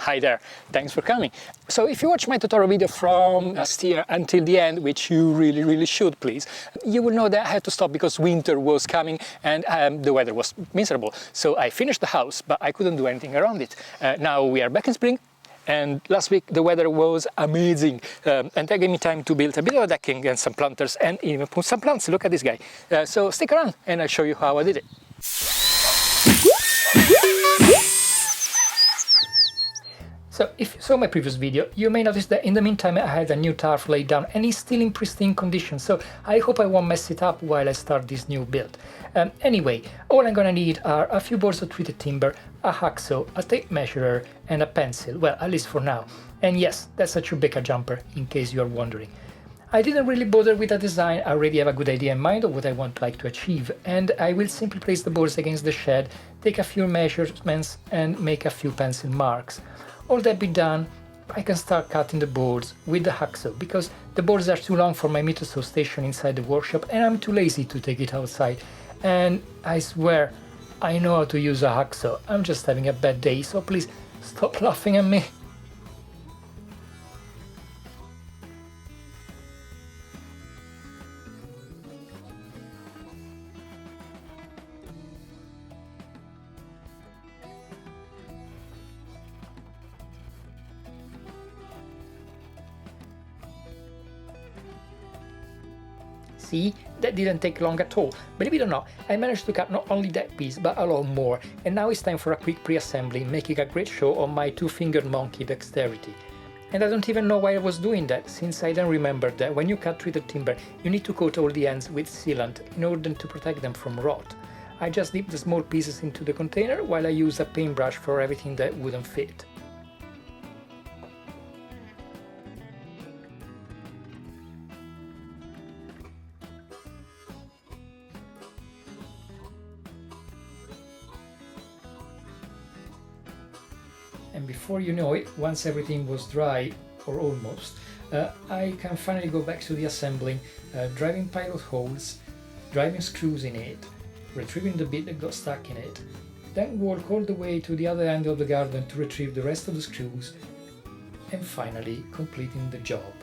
Hi there, thanks for coming. So if you watch my Totoro video from last year until the end, which you really should please, you will know that I had to stop because winter was coming and the weather was miserable. So I finished the house, but I couldn't do anything around it. Now we are back in spring, and last week the weather was amazing, and that gave me time to build a bit of a decking and some planters and even put some plants. Look at this guy. So stick around and I'll show you how I did it. So if you saw my previous video, you may notice that in the meantime I had a new tarp laid down and it's still in pristine condition, so I hope I won't mess it up while I start this new build. Anyway, all I'm gonna need are a few boards of treated timber, a hacksaw, a tape measurer and a pencil, well, at least for now. And yes, that's a Chewbacca jumper, in case you are wondering. I didn't really bother with a design, I already have a good idea in mind of what I want to achieve, and I will simply place the boards against the shed, take a few measurements and make a few pencil marks. All that be done, I can start cutting the boards with the hacksaw, because the boards are too long for my meter saw station inside the workshop and I'm too lazy to take it outside. And I swear, I know how to use a hacksaw, I'm just having a bad day, so please stop laughing at me. See, that didn't take long at all. Believe it or not, I managed to cut not only that piece, but a lot more, and now it's time for a quick pre-assembly, making a great show of my two-fingered monkey dexterity. And I don't even know why I was doing that, since I then remembered that when you cut treated timber, you need to coat all the ends with sealant in order to protect them from rot. I just dip the small pieces into the container while I use a paintbrush for everything that wouldn't fit. And before you know it, once everything was dry, or almost, I can finally go back to the assembling, driving pilot holes, driving screws in it, retrieving the bit that got stuck in it, then walk all the way to the other end of the garden to retrieve the rest of the screws, and finally completing the job.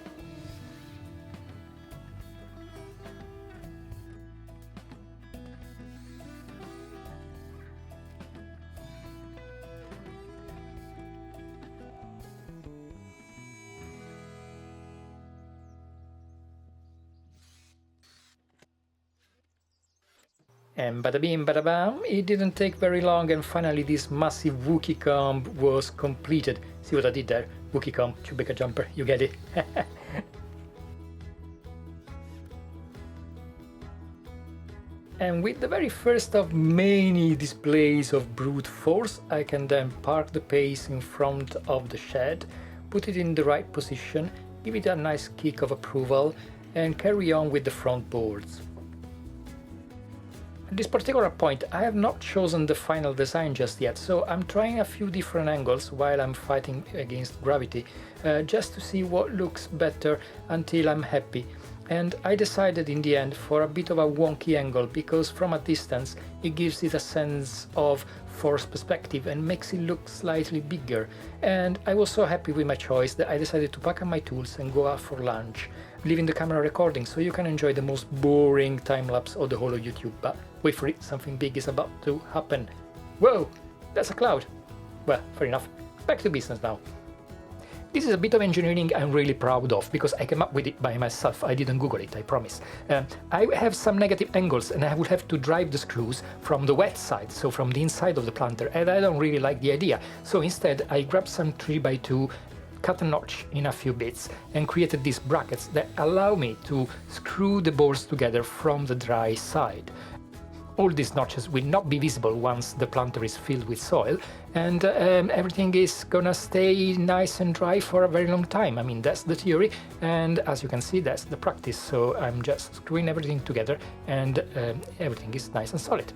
And bada bing bada bam, it didn't take very long and finally this massive Wookiee comb was completed. See what I did there? Wookiee comb, Chewbacca jumper, you get it? And with the very first of many displays of brute force, I can then park the pace in front of the shed, put it in the right position, give it a nice kick of approval, and carry on with the front boards. At this particular point, I have not chosen the final design just yet, so I'm trying a few different angles while I'm fighting against gravity, just to see what looks better until I'm happy. And I decided in the end for a bit of a wonky angle, because from a distance it gives it a sense of force perspective and makes it look slightly bigger. And I was so happy with my choice that I decided to pack up my tools and go out for lunch, leaving the camera recording so you can enjoy the most boring time-lapse of the whole of YouTube. But wait for it, something big is about to happen. Whoa, that's a cloud. Well, fair enough. Back to business now. This is a bit of engineering I'm really proud of, because I came up with it by myself. I didn't Google it, I promise. I have some negative angles and I would have to drive the screws from the wet side, so from the inside of the planter, and I don't really like the idea. So instead I grabbed some 3x2, cut a notch in a few bits and created these brackets that allow me to screw the boards together from the dry side. All these notches will not be visible once the planter is filled with soil, and everything is gonna stay nice and dry for a very long time. I mean, that's the theory, and as you can see, that's the practice. So I'm just screwing everything together and everything is nice and solid.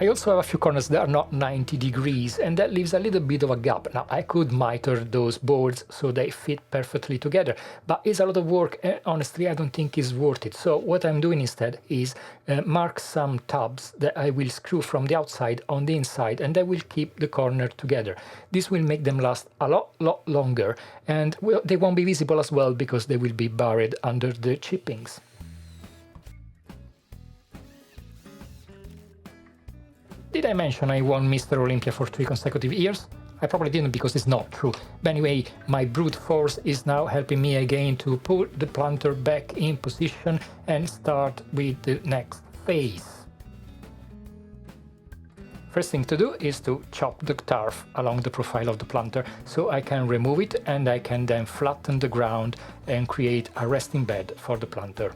I also have a few corners that are not 90 degrees, and that leaves a little bit of a gap. Now, I could miter those boards so they fit perfectly together, but it's a lot of work, and honestly, I don't think it's worth it. So what I'm doing instead is mark some tabs that I will screw from the outside on the inside, and that will keep the corner together. This will make them last a lot longer, and they won't be visible as well because they will be buried under the chippings. Did I mention I won Mr. Olympia for 3 consecutive years? I probably didn't because it's not true. But anyway, my brute force is now helping me again to put the planter back in position and start with the next phase. First thing to do is to chop the turf along the profile of the planter so I can remove it, and I can then flatten the ground and create a resting bed for the planter.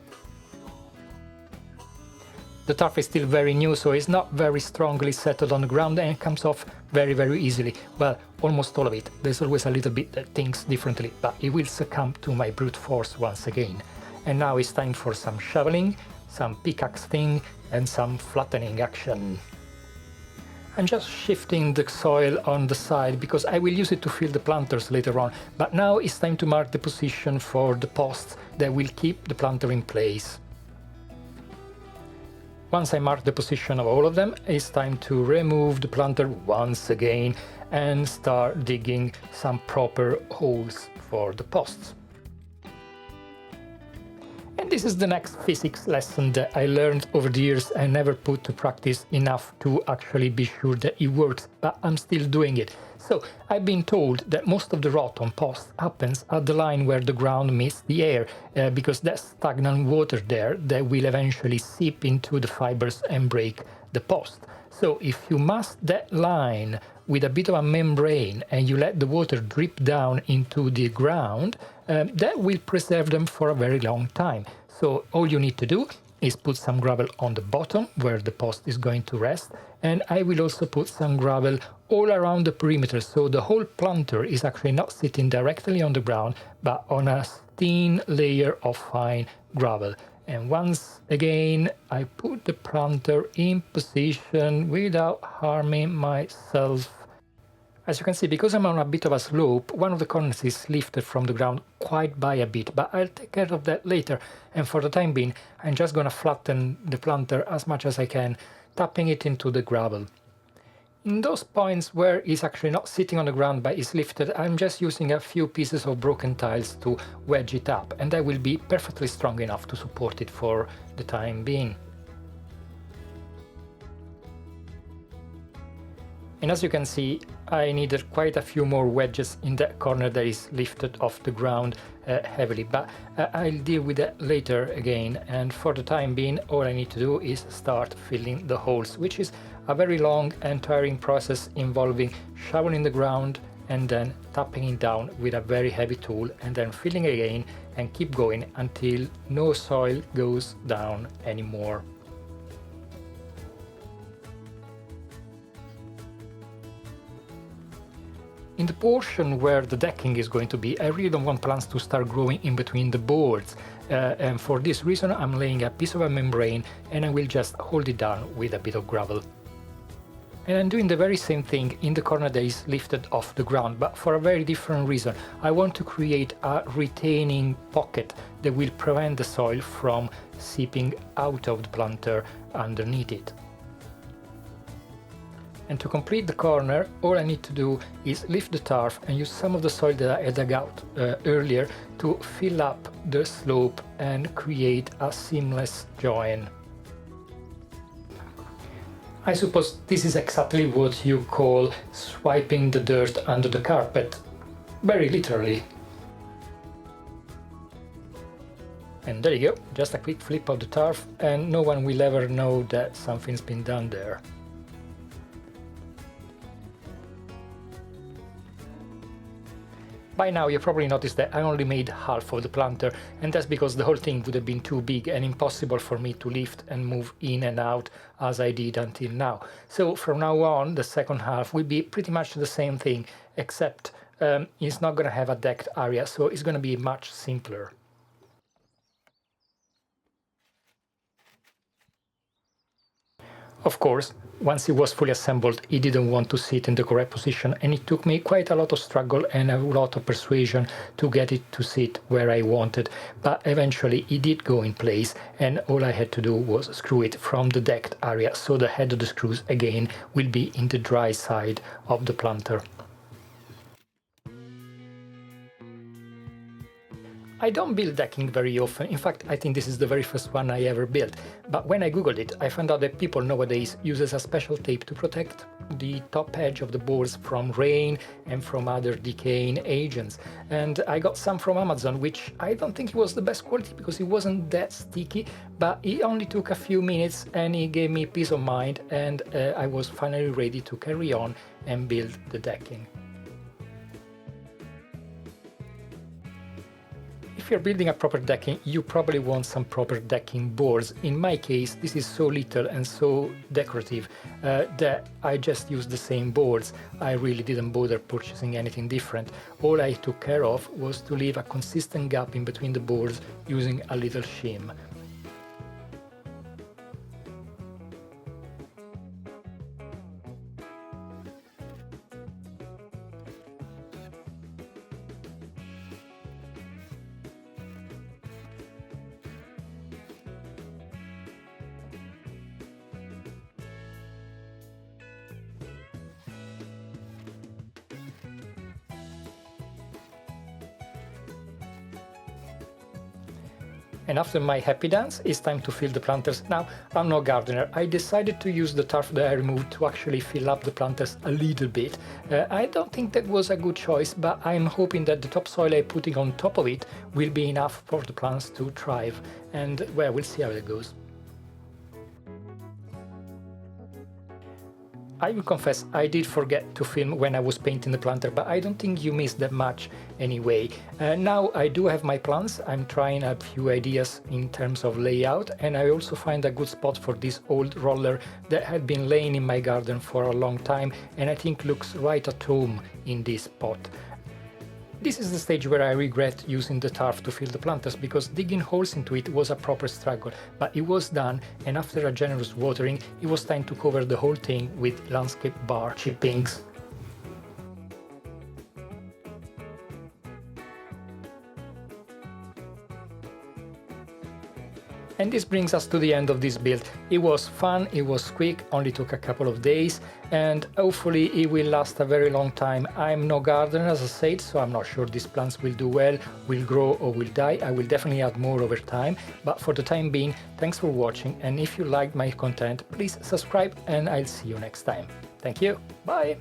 The turf is still very new, so it's not very strongly settled on the ground and comes off very easily. Well, almost all of it. There's always a little bit that thinks differently, but it will succumb to my brute force once again. And now it's time for some shoveling, some pickaxing, and some flattening action. I'm just shifting the soil on the side because I will use it to fill the planters later on, but now it's time to mark the position for the posts that will keep the planter in place. Once I mark the position of all of them, it's time to remove the planter once again and start digging some proper holes for the posts. And this is the next physics lesson that I learned over the years and never put to practice enough to actually be sure that it works, but I'm still doing it. So I've been told that most of the rot on posts happens at the line where the ground meets the air, because there's stagnant water there that will eventually seep into the fibers and break the post. So if you mask that line with a bit of a membrane and you let the water drip down into the ground, that will preserve them for a very long time. So all you need to do is put some gravel on the bottom where the post is going to rest, and I will also put some gravel all around the perimeter, so the whole planter is actually not sitting directly on the ground but on a thin layer of fine gravel. And once again I put the planter in position without harming myself. As you can see, because I'm on a bit of a slope, one of the corners is lifted from the ground quite by a bit, but I'll take care of that later. And for the time being, I'm just gonna flatten the planter as much as I can, tapping it into the gravel. In those points where it's actually not sitting on the ground but is lifted, I'm just using a few pieces of broken tiles to wedge it up, and that will be perfectly strong enough to support it for the time being. And as you can see, I needed quite a few more wedges in that corner that is lifted off the ground heavily, but I'll deal with that later again. And for the time being, all I need to do is start filling the holes, which is a very long and tiring process involving shoveling the ground and then tapping it down with a very heavy tool, and then filling again and keep going until no soil goes down anymore. In the portion where the decking is going to be, I really don't want plants to start growing in between the boards, and for this reason I'm laying a piece of a membrane and I will just hold it down with a bit of gravel. And I'm doing the very same thing in the corner that is lifted off the ground, but for a very different reason. I want to create a retaining pocket that will prevent the soil from seeping out of the planter underneath it. And to complete the corner, all I need to do is lift the turf and use some of the soil that I dug out earlier to fill up the slope and create a seamless join. I suppose this is exactly what you call swiping the dirt under the carpet, very literally. And there you go, just a quick flip of the turf and no one will ever know that something's been done there. By now you probably noticed that I only made half of the planter, and that's because the whole thing would have been too big and impossible for me to lift and move in and out as I did until now. So from now on the second half will be pretty much the same thing, except it's not going to have a decked area, so it's going to be much simpler. Of course, once it was fully assembled, it didn't want to sit in the correct position, and it took me quite a lot of struggle and a lot of persuasion to get it to sit where I wanted, but eventually it did go in place, and all I had to do was screw it from the decked area, so the head of the screws again will be in the dry side of the planter. I don't build decking very often. In fact, I think this is the very first one I ever built. But when I googled it, I found out that people nowadays uses a special tape to protect the top edge of the boards from rain and from other decaying agents. And I got some from Amazon, which I don't think it was the best quality because it wasn't that sticky, but it only took a few minutes and it gave me peace of mind, and I was finally ready to carry on and build the decking. If you're building a proper decking, you probably want some proper decking boards. In my case, this is so little and so decorative that I just used the same boards. I really didn't bother purchasing anything different. All I took care of was to leave a consistent gap in between the boards using a little shim. And after my happy dance, it's time to fill the planters. Now, I'm no gardener. I decided to use the turf that I removed to actually fill up the planters a little bit. I don't think that was a good choice, but I'm hoping that the topsoil I'm putting on top of it will be enough for the plants to thrive. And, well, we'll see how it goes. I will confess, I did forget to film when I was painting the planter, but I don't think you missed that much anyway. Now I do have my plans. I'm trying a few ideas in terms of layout, and I also find a good spot for this old roller that had been laying in my garden for a long time, and I think looks right at home in this pot. This is the stage where I regret using the turf to fill the planters, because digging holes into it was a proper struggle, but it was done, and after a generous watering, it was time to cover the whole thing with landscape bar chippings. And this brings us to the end of this build. It was fun, it was quick, only took a couple of days, and hopefully it will last a very long time. I'm no gardener, as I said, so I'm not sure these plants will do well, will grow or will die. I will definitely add more over time, but for the time being, thanks for watching, and if you liked my content, please subscribe and I'll see you next time. Thank you, bye!